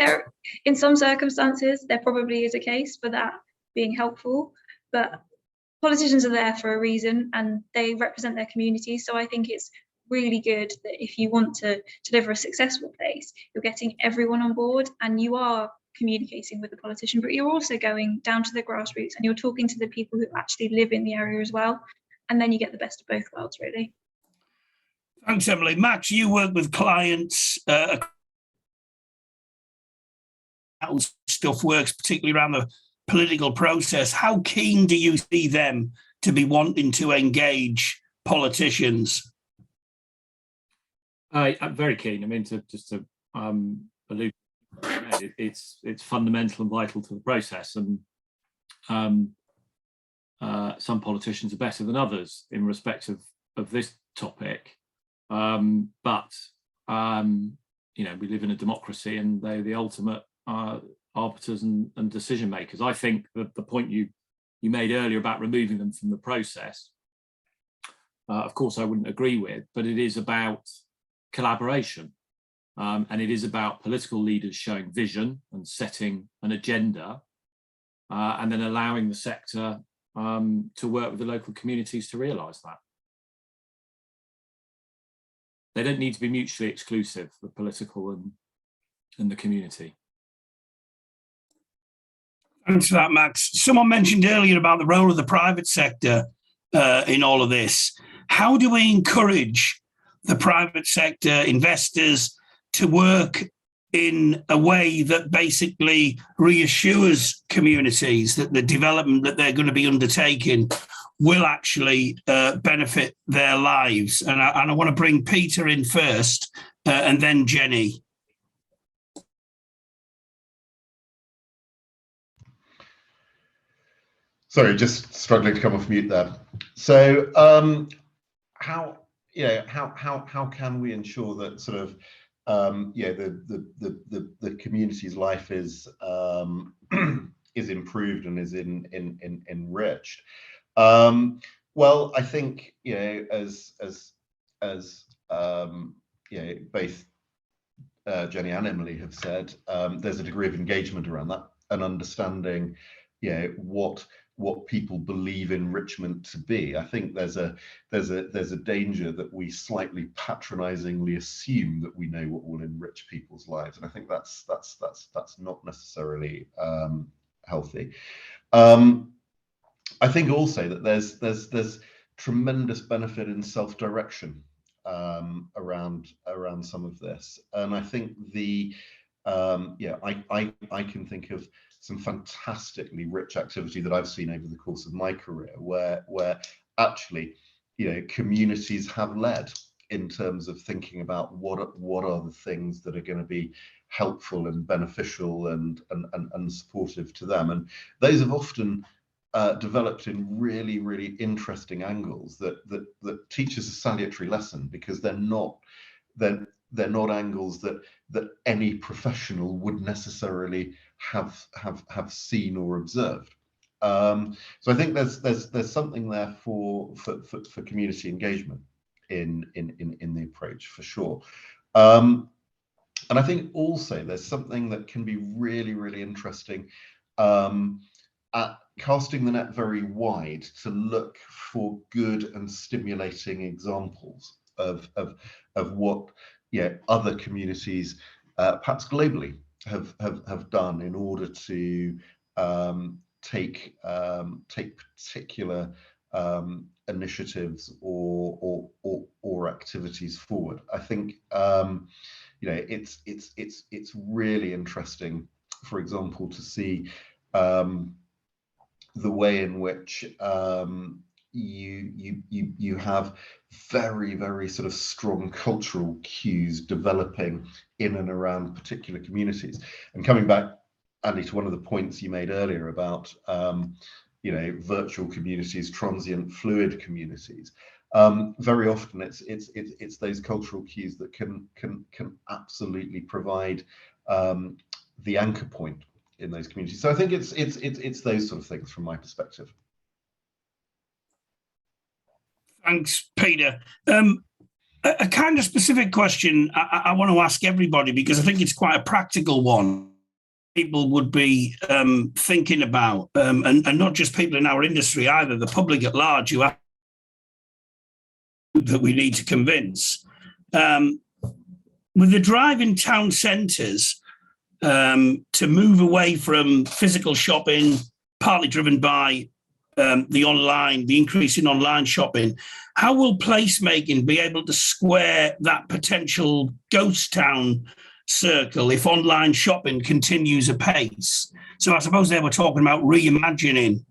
in some circumstances there probably is a case for that being helpful, but politicians are there for a reason and they represent their communities. So I think it's really good that if you want to deliver a successful place, you're getting everyone on board and you are communicating with the politician, but you're also going down to the grassroots and you're talking to the people who actually live in the area as well. And then you get the best of both worlds, really. Thanks, Emily. Max, you work with clients. Stuff works, particularly around the political process. How keen do you see them to be wanting to engage politicians? I'm very keen. I mean, to allude, it's fundamental and vital to the process, and some politicians are better than others in respect of this topic. But you know, we live in a democracy, and they're the ultimate arbiters and decision makers. I think that the point you made earlier about removing them from the process, of course, I wouldn't agree with, but it is about collaboration, and it is about political leaders showing vision and setting an agenda, and then allowing the sector to work with the local communities to realise that. They don't need to be mutually exclusive, the political and the community. Thanks for that, Max. Someone mentioned earlier about the role of the private sector in all of this. How do we encourage the private sector investors to work in a way that basically reassures communities that the development that they're going to be undertaking will actually benefit their lives? And I want to bring Peter in first and then Jenny. Sorry, just struggling to come off mute there. So how can we ensure that sort of the community's life is is improved and is enriched? Well, I think, you know, as you know, both Jenny and Emily have said, there's a degree of engagement around that and understanding, you know, what people believe enrichment to be. I think there's a danger that we slightly patronizingly assume that we know what will enrich people's lives, and I think that's not necessarily healthy. I think also that there's tremendous benefit in self-direction around some of this, and I think I can think of some fantastically rich activity that I've seen over the course of my career, where actually, you know, communities have led in terms of thinking about what are the things that are going to be helpful and beneficial and supportive to them, and those have often developed in really, really interesting angles that teach us a salutary lesson, because they're not angles that any professional would necessarily have seen or observed. So I think there's something there for community engagement in the approach, for sure. And I think also there's something that can be really, really interesting at casting the net very wide to look for good and stimulating examples of what other communities, perhaps globally, have done in order to take particular initiatives or activities forward. I think it's really interesting, for example, to see the way in which you have very, very sort of strong cultural cues developing in and around particular communities. And coming back, Andy, to one of the points you made earlier about virtual communities, transient fluid communities, very often it's those cultural cues that can absolutely provide the anchor point in those communities. So I think it's those sort of things from my perspective. Thanks, Peter. A kind of specific question I want to ask everybody, because I think it's quite a practical one. people would be thinking about, and not just people in our industry either, the public at large, who have that we need to convince. With the drive in town centres to move away from physical shopping, partly driven by the increase in online shopping, how will placemaking be able to square that potential ghost town circle if online shopping continues apace? So I suppose they were talking about reimagining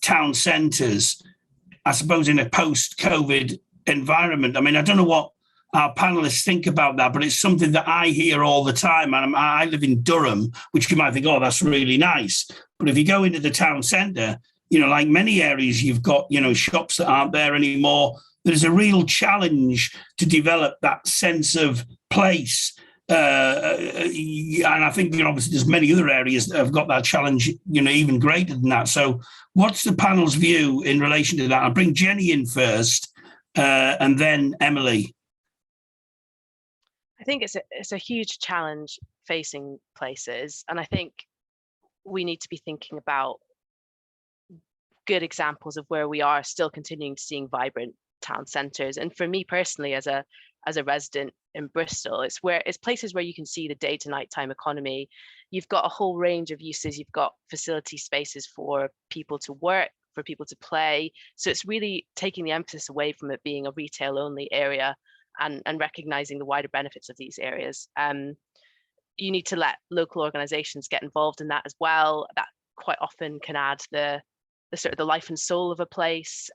town centres, I suppose, in a post-COVID environment. I mean, I don't know what our panelists think about that, but it's something that I hear all the time. And I live in Durham, which you might think, oh, that's really nice. But if you go into the town centre, you know, like many areas, you've got, you know, shops that aren't there anymore. There's a real challenge to develop that sense of place. And I think, you know, obviously there's many other areas that have got that challenge, you know, even greater than that. So what's the panel's view in relation to that? I'll bring Jenny in first and then Emily. I think it's a huge challenge facing places. And I think we need to be thinking about good examples of where we are still continuing to seeing vibrant town centres. And for me personally, as a resident in Bristol, it's places where you can see the day to nighttime economy. You've got a whole range of uses. You've got facility spaces for people to work, for people to play. So it's really taking the emphasis away from it being a retail only area and recognizing the wider benefits of these areas. You need to let local organizations get involved in that as well. That quite often can add the sort of the life and soul of a place.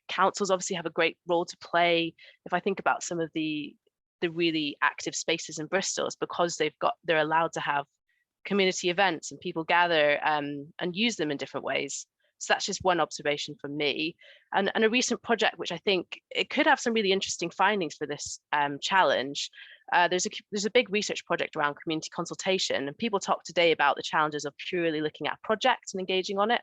Councils obviously have a great role to play. If I think about some of the really active spaces in Bristol, it's because they're allowed to have community events and people gather and use them in different ways. So that's just one observation from me. And a recent project, which I think it could have some really interesting findings for this challenge. There's a big research project around community consultation, and people talk today about the challenges of purely looking at a project and engaging on it.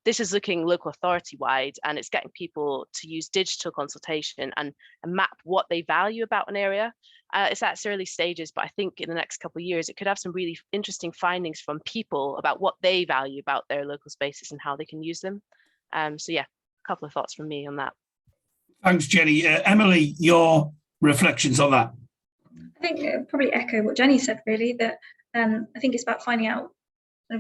This is looking local authority wide, and it's getting people to use digital consultation and map what they value about an area. It's at its early stages, but I think in the next couple of years, it could have some really interesting findings from people about what they value about their local spaces and how they can use them. So yeah, a couple of thoughts from me on that. Thanks, Jenny. Emily, your reflections on that? I think I'll probably echo what Jenny said, really, that I think it's about finding out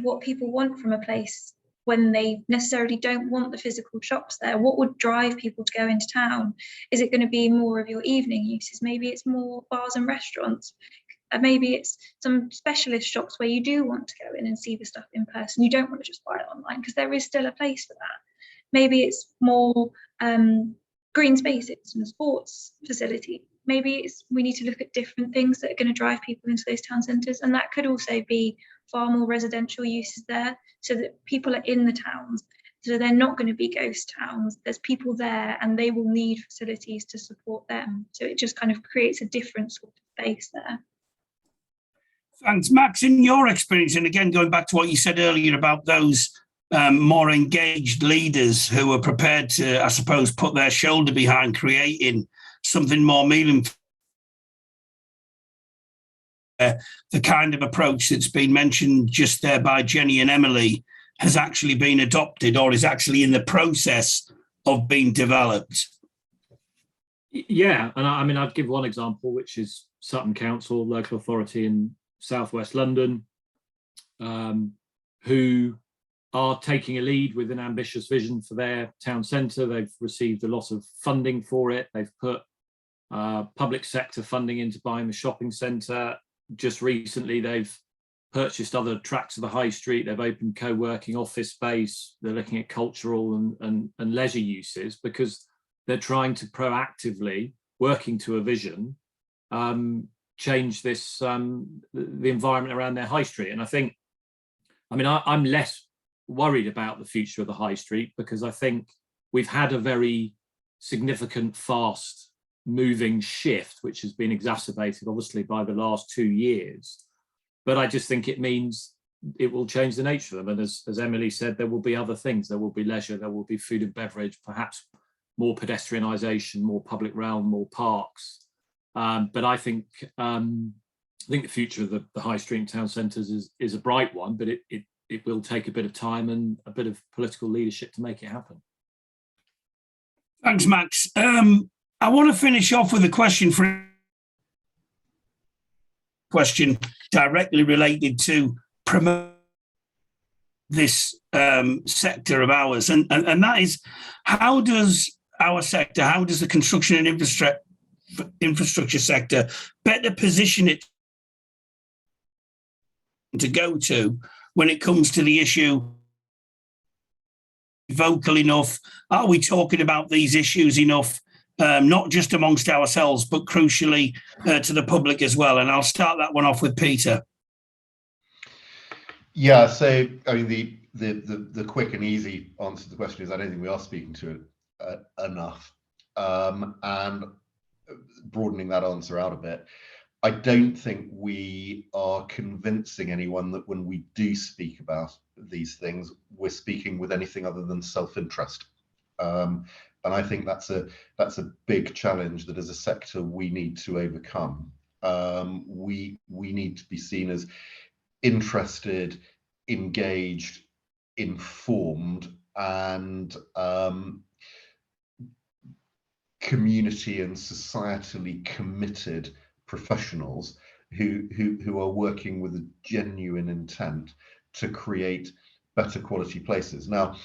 what people want from a place when they necessarily don't want the physical shops there. What would drive people to go into town? Is it going to be more of your evening uses? Maybe it's more bars and restaurants. Maybe it's some specialist shops where you do want to go in and see the stuff in person. You don't want to just buy it online, because there is still a place for that. Maybe it's more green spaces and sports facility. Maybe we need to look at different things that are going to drive people into those town centres, and that could also be far more residential uses there, so that people are in the towns, so they're not going to be ghost towns. There's people there and they will need facilities to support them, so it just kind of creates a different sort of space there. Thanks, Max. In your experience, and again going back to what you said earlier about those more engaged leaders who are prepared to, I suppose, put their shoulder behind creating something more meaningful. The kind of approach that's been mentioned just there by Jenny and Emily has actually been adopted or is actually in the process of being developed. Yeah, and I mean, I'd give one example, which is Sutton Council, local authority in southwest London, who are taking a lead with an ambitious vision for their town centre. They've received a lot of funding for it. They've put public sector funding into buying the shopping centre. Just recently, they've purchased other tracts of the high street. They've opened co-working office space. They're looking at cultural and leisure uses, because they're trying to proactively, working to a vision, change this the environment around their high street. And I think, I mean, I'm less worried about the future of the high street, because I think we've had a very significant, fast moving shift, which has been exacerbated obviously by the last 2 years. But I just think it means it will change the nature of them. And as Emily said, there will be other things. There will be leisure, there will be food and beverage, perhaps more pedestrianisation, more public realm, more parks. But I think I think the future of the high street town centres is a bright one, but it will take a bit of time and a bit of political leadership to make it happen. Thanks, Max. I want to finish off with a question directly related to promote this sector of ours, and that is, how does our sector, how does the construction and infrastructure sector better position it to go to when it comes to the issue? Vocal enough? Are we talking about these issues enough, not just amongst ourselves, but crucially to the public as well? And I'll start that one off with Peter. Yeah, so I mean, the quick and easy answer to the question is I don't think we are speaking to it enough. And broadening that answer out a bit, I don't think we are convincing anyone that when we do speak about these things, we're speaking with anything other than self-interest. And I think that's a big challenge that as a sector we need to overcome. We need to be seen as interested, engaged, informed, and community and societally committed professionals who are working with a genuine intent to create better quality places. Now,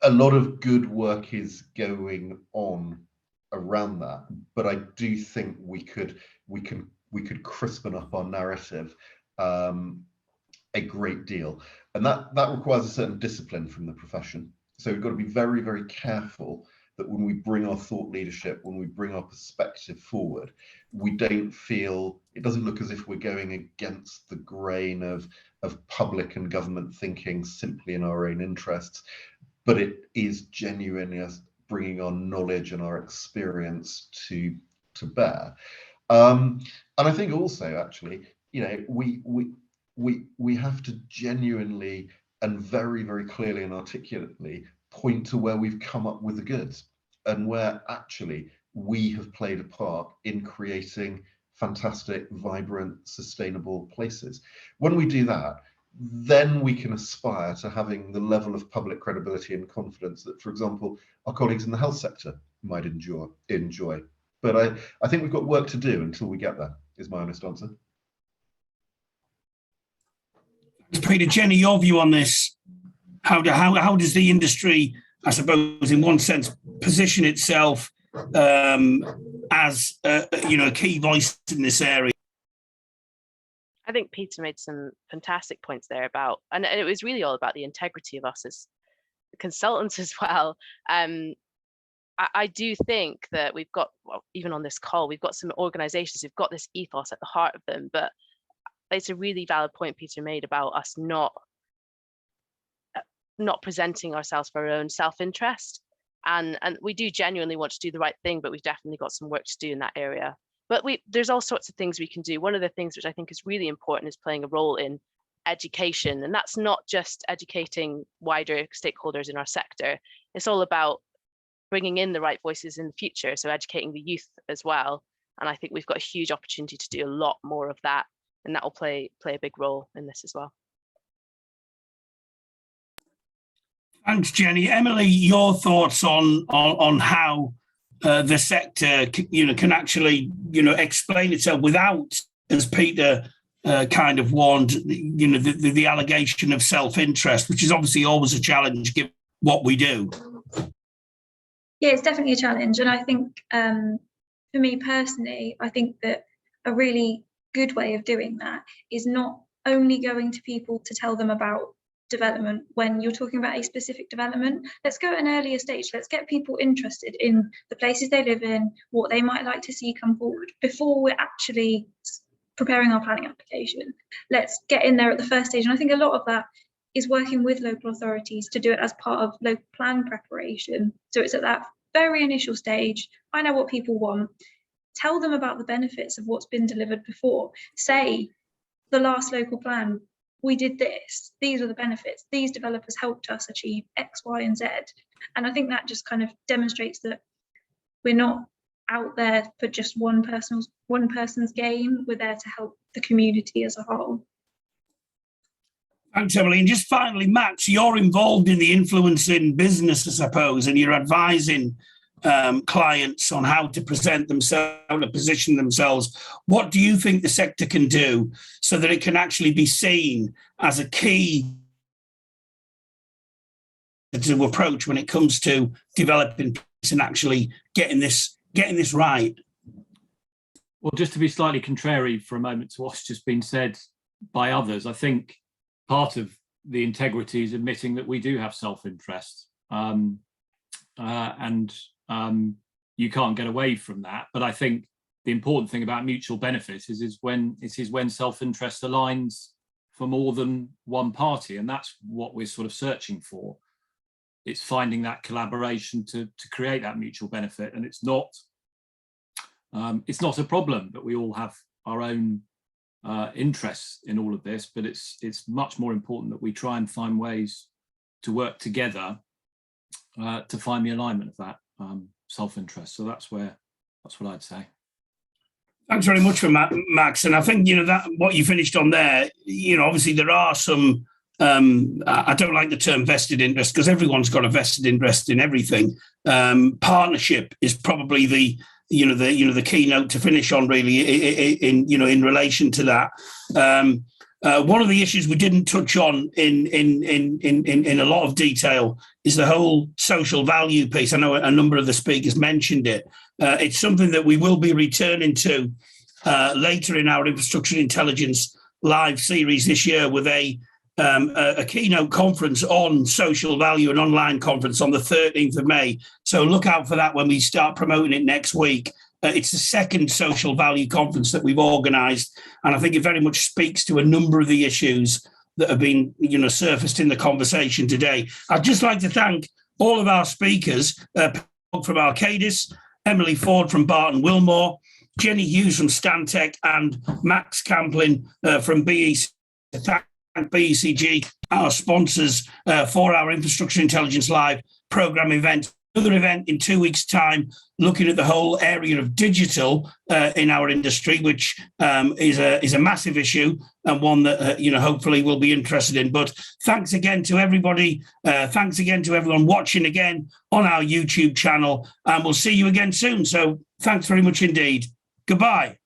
a lot of good work is going on around that, but I do think we could crispen up our narrative a great deal, and that requires a certain discipline from the profession. So we've got to be very, very careful that when we bring our thought leadership, when we bring our perspective forward, we don't feel, it doesn't look as if we're going against the grain of public and government thinking simply in our own interests, but it is genuinely us bringing our knowledge and our experience to bear. And I think also, actually, you know, we have to genuinely and very, very clearly and articulately point to where we've come up with the goods and where actually we have played a part in creating fantastic, vibrant, sustainable places. When we do that, then we can aspire to having the level of public credibility and confidence that, for example, our colleagues in the health sector might enjoy. But I think we've got work to do until we get there, is my honest answer. Peter, Jenny, your view on this? How does the industry, I suppose, in one sense, position itself as a key voice in this area? I think Peter made some fantastic points there about, and it was really all about the integrity of us as consultants as well. I do think that we've got, well, even on this call, we've got some organizations who've got this ethos at the heart of them, but it's a really valid point Peter made about us not presenting ourselves for our own self-interest, and we do genuinely want to do the right thing, but we've definitely got some work to do in that area. But there's all sorts of things we can do. One of the things which I think is really important is playing a role in education, and that's not just educating wider stakeholders in our sector. It's all about bringing in the right voices in the future, so educating the youth as well. And I think we've got a huge opportunity to do a lot more of that, and that will play a big role in this as well. Thanks, Jenny. Emily, your thoughts on how the sector can actually explain itself without, as Peter kind of warned, the allegation of self-interest, which is obviously always a challenge given what we do. Yeah, it's definitely a challenge, and I think for me personally, I think that a really good way of doing that is not only going to people to tell them about development when you're talking about a specific development. Let's go at an earlier stage. Let's get people interested in the places they live in, what they might like to see come forward before we're actually preparing our planning application. Let's get in there at the first stage, and I think a lot of that is working with local authorities to do it as part of local plan preparation. So it's at that very initial stage. Find out what people want, tell them about the benefits of what's been delivered before. Say, the last local plan, we did this, these are the benefits, these developers helped us achieve X, Y, and Z. And I think that just kind of demonstrates that we're not out there for just one person's gain. We're there to help the community as a whole. Thanks, Emily. And just finally, Max, you're involved in the influencing business, I suppose, and you're advising clients on how to present themselves, how to position themselves. What do you think the sector can do so that it can actually be seen as a key to approach when it comes to developing and actually getting this right? Well, just to be slightly contrary for a moment to what's just been said by others, I think part of the integrity is admitting that we do have self-interest, and you can't get away from that. But I think the important thing about mutual benefit is when self-interest aligns for more than one party, and that's what we're sort of searching for. It's finding that collaboration to create that mutual benefit, and it's not a problem that we all have our own interests in all of this, but it's much more important that we try and find ways to work together to find the alignment of that self-interest. So that's what I'd say. Thanks very much for Max. And I think, that what you finished on there, obviously there are some, I don't like the term vested interest because everyone's got a vested interest in everything. Partnership is probably the keynote to finish on, really, in relation to that. One of the issues we didn't touch on in a lot of detail is the whole social value piece. I know a number of the speakers mentioned it. It's something that we will be returning to later in our Infrastructure Intelligence live series this year with a keynote conference on social value, an online conference on the 13th of May. So look out for that when we start promoting it next week. It's the second social value conference that we've organised, and I think it very much speaks to a number of the issues that have been, surfaced in the conversation today. I'd just like to thank all of our speakers from Arcadis, Emily Ford from Barton Wilmore, Jenny Hughes from Stantec, and Max Camplin from BEC. Thank BECG, our sponsors for our Infrastructure Intelligence Live programme event. Another event in 2 weeks' time, looking at the whole area of digital in our industry, which is a massive issue and one that hopefully we'll be interested in. But thanks again to everybody. Thanks again to everyone watching again on our YouTube channel, and we'll see you again soon. So thanks very much indeed. Goodbye.